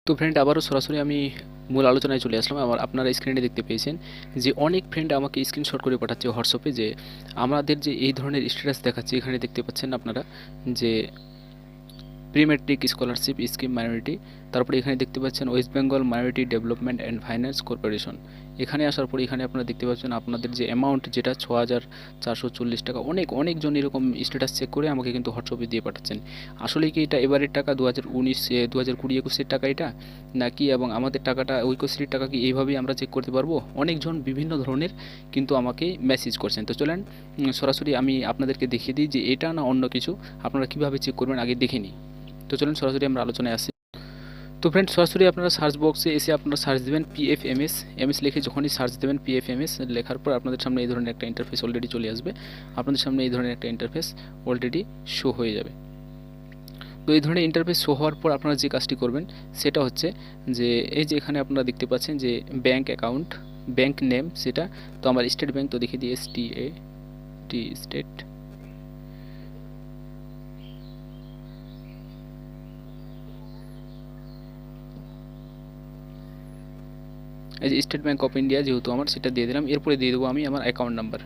তো ফ্রেন্ড আবারও সরাসরি আমি মূল আলোচনায় চলে আসলাম। আপনারা স্ক্রিনে দেখতে পেয়েছেন যে অনেক ফ্রেন্ড আমাকে স্ক্রিনশট করে পাঠাচ্ছে হোয়াটসঅ্যাপে যে আমাদের যে এই ধরনের স্ট্যাটাস দেখাচ্ছে, এখানে দেখতে পাচ্ছেন আপনারা যে pre matric scholarship scheme minority, তারপরে এখানে দেখতে পাচ্ছেন West Bengal minority development and finance corporation. এখানে আসার পর এখানে আপনারা দেখতে পাচ্ছেন আপনাদের যে অ্যামাউন্ট, যেটা 6,440 টাকা। অনেকজন এরকম স্ট্যাটাস চেক করে আমাকে কিন্তু হোয়াটসঅ্যাপে দিয়ে পাঠাচ্ছেন। আসলে কি এটা এবারের টাকা 2019 2020-21 টাকা এটা নাকি, এবং আমাদের টাকাটা ঐক্যশ্রীর টাকা কি এইভাবেই আমরা চেক করতে পারবো? অনেকজন বিভিন্ন ধরনের কিন্তু আমাকে মেসেজ করছেন। তো চলেন সরাসরি আমি আপনাদেরকে দেখিয়ে দিই যে এটা না অন্য কিছু, আপনারা কিভাবে চেক করবেন আগে দেখে নিই। তো চলুন সরাসরি আমরা আলোচনায় আসি। তো ফ্রেন্ড সরাসরি আপনারা সার্চ বক্সে এসে আপনারা সার্চ দেবেন PFMS লিখে যখনই সার্চ দেবেন PFMS লেখার পর আপনাদের সামনে এই ধরনের একটা ইন্টারফেস অলরেডি চলে আসবে। আপনাদের সামনে এই ধরনের একটা ইন্টারফেস অলরেডি শো হয়ে যাবে। তো এই ধরনের ইন্টারফেস শো হওয়ার পর আপনারা যে কাজটি করবেন সেটা হচ্ছে যে এই যে এখানে আপনারা দেখতে পাচ্ছেন যে ব্যাঙ্ক অ্যাকাউন্ট, ব্যাঙ্ক নেম সেটা, তো আমার স্টেট ব্যাঙ্ক, তো দেখে দিয়ে STAT স্টেট। এই যে স্টেট ব্যাঙ্ক অফ ইন্ডিয়া যেহেতু আমার, সেটা দিয়ে দিলাম। এরপরে দিয়ে দেবো আমি আমার অ্যাকাউন্ট নাম্বার।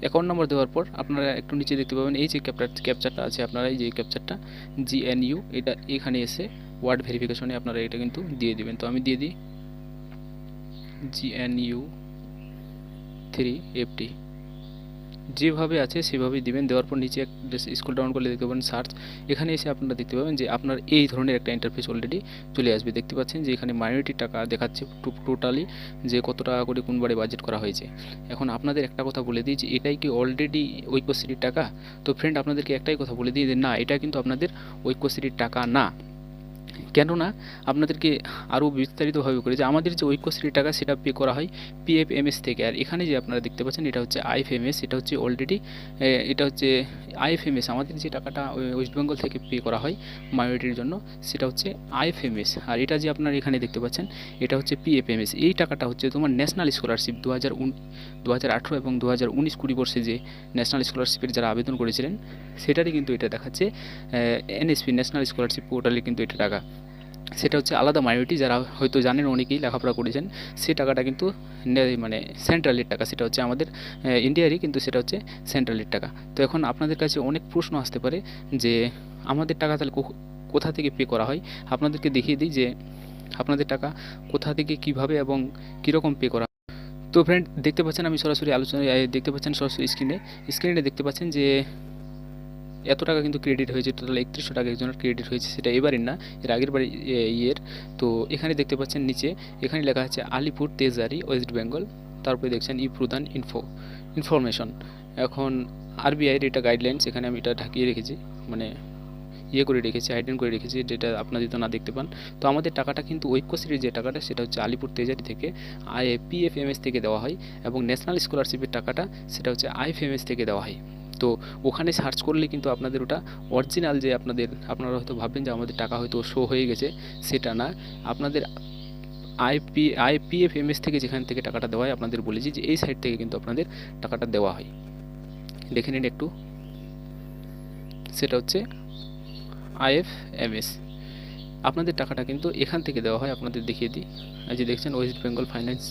অ্যাকাউন্ট নাম্বার দেওয়ার পর আপনারা একটু নিচে দেখতে পাবেন এই যে ক্যাপচারটা আছে, আপনারা এই যে ক্যাপচারটা GNU, এটা এখানে এসে ওয়ার্ড ভেরিফিকেশনে আপনারা এটা কিন্তু দিয়ে দিবেন। তো আমি দিয়ে দিই GNU3FT, যেভাবে আছে সেভাবেই দিবেন। দেওয়ার পর নিচে স্ক্রল ডাউন করলে দেখতে পাবেন সার্চ। এখানে এসে আপনারা দেখতে পাবেন যে আপনার এই ধরনের একটা ইন্টারফেস অলরেডি চলে আসবে। দেখতে পাচ্ছেন যে এখানে মাইনরিটি টাকা দেখাচ্ছে টোটালি যে কত টাকা করে কোনবারে বাজেট করা হয়েছে। এখন আপনাদের একটা কথা বলে দিই যে এটাই কি অলরেডি ঐক্যশ্রীর টাকা? তো ফ্রেন্ড আপনাদেরকে একটাই কথা বলে দিই যে না, এটা কিন্তু আপনাদের ঐক্যশ্রীর টাকা না। কেননা আপনাদেরকে আরও বিস্তারিতভাবে করে যে আমাদের যে ঐক্যশ্রীর টাকা সেটা পে করা হয় PFMS থেকে। আর এখানে যে আপনারা দেখতে পাচ্ছেন এটা হচ্ছে IFMS, এটা হচ্ছে অলরেডি এটা হচ্ছে IFMS। আমাদের যে টাকাটা ওয়েস্ট বেঙ্গল থেকে পে করা হয় মাইনরিটির জন্য সেটা হচ্ছে IFMS। আর এটা যে আপনারা এখানে দেখতে পাচ্ছেন এটা হচ্ছে PFMS। এই টাকাটা হচ্ছে তোমার ন্যাশনাল স্কলারশিপ 2018 এবং 2019-20 বর্ষে যে ন্যাশনাল স্কলারশিপের যারা আবেদন করেছিলেন সেটারই কিন্তু এটা দেখাচ্ছে NSP ন্যাশনাল স্কলারশিপ পোর্টালে কিন্তু এটা টাকা। সেটা হচ্ছে আলাদা মাইনরিটি, যারা হয়তো জানেন অনেকেই লেখাপড়া করেছেন, সে টাকাটা কিন্তু মানে সেন্ট্রালের টাকা, সেটা হচ্ছে আমাদের ইন্ডিয়ারই, কিন্তু সেটা হচ্ছে সেন্ট্রালের টাকা। তো এখন আপনাদের কাছে অনেক প্রশ্ন আসতে পারে যে আমাদের টাকা তাহলে কোথা থেকে পে করা হয়। আপনাদেরকে দেখিয়ে দিই যে আপনাদের টাকা কোথা থেকে কিভাবে এবং কীরকম পে করা। তো ফ্রেন্ড দেখতে পাচ্ছেন আমি সরাসরি আলোচনায় দেখতে পাচ্ছেন সরাসরি স্ক্রিনে দেখতে পাচ্ছেন যে এত টাকা কিন্তু ক্রেডিট হয়েছে, টোটাল 3100 টাকা একজনের ক্রেডিট হয়েছে। সেটা এবারের না, এর আগের বার ইয়ের। তো এখানে দেখতে পাচ্ছেন নিচে এখানে লেখা আছে আলিপুর তেজারি ওয়েস্ট বেঙ্গল, তারপরে দেখছেন প্রধান ইনফরমেশন। এখন RBI-এর এটা গাইডলাইন্স, এখানে আমি এটা ঢাকিয়ে রেখেছি, মানে করে রেখেছি, হাইডেন করে রেখেছি, যেটা আপনারা যদি না দেখতে পান। তো আমাদের টাকাটা কিন্তু ঐক্যশ্রীর যে টাকাটা সেটা হচ্ছে আলিপুর তেজারি থেকে PFMS থেকে দেওয়া হয়, এবং ন্যাশনাল স্কলারশিপের টাকাটা সেটা হচ্ছে IFMS থেকে দেওয়া হয়। তো ওখানে সার্চ করলে কিন্তু আপনাদের ওটা অরিজিনাল, যে আপনারা হয়তো ভাববেন যে আমাদের টাকা হয়তো শো হয়ে গেছে, সেটা না। আপনাদের IPFMS থেকে যেখান থেকে টাকাটা দেওয়া হয়, আপনাদের বলেছি যে এই সাইট থেকে কিন্তু আপনাদের টাকাটা দেওয়া হয়। দেখে নিন একটু, সেটা হচ্ছে IFMS। আপনাদের টাকাটা কিন্তু এখান থেকে দেওয়া হয়। আপনাদের দেখিয়ে দিই, এই যে দেখছেন ওয়েস্ট বেঙ্গল ফাইন্যান্স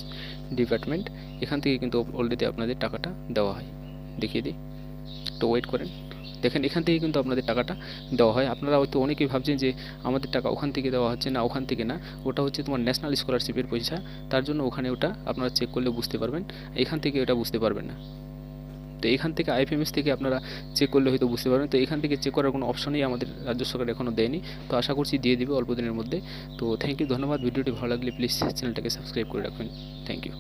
ডিপার্টমেন্ট, এখান থেকে কিন্তু অলরেডি আপনাদের টাকাটা দেওয়া হয়। দেখিয়ে দিই, তো ওয়েট করেন, দেখেন এখান থেকে কিন্তু আপনাদের টাকাটা দেওয়া হয়। আপনারা হয়তো অনেকেই ভাবছেন যে আমাদের টাকা ওখান থেকে দেওয়া হচ্ছে, না ওখান থেকে না, ওটা হচ্ছে তোমার ন্যাশনাল স্কলারশিপের পয়সা, তার জন্য ওখানে ওটা আপনারা চেক করলে বুঝতে পারবেন, এখান থেকে ওটা বুঝতে পারবেন না। তো এখান থেকে IFMS থেকে আপনারা চেক করলে হয়তো বুঝতে পারবেন। তো এখান থেকে চেক করার কোনো অপশনই আমাদের রাজ্য সরকার এখনও দেয়নি, তো আশা করছি দিয়ে দেবে অল্প দিনের মধ্যে। তো থ্যাংক ইউ, ধন্যবাদ। ভিডিওটি ভালো লাগলে প্লিজ চ্যানেলটাকে সাবস্ক্রাইব করে রাখবেন। Thank you.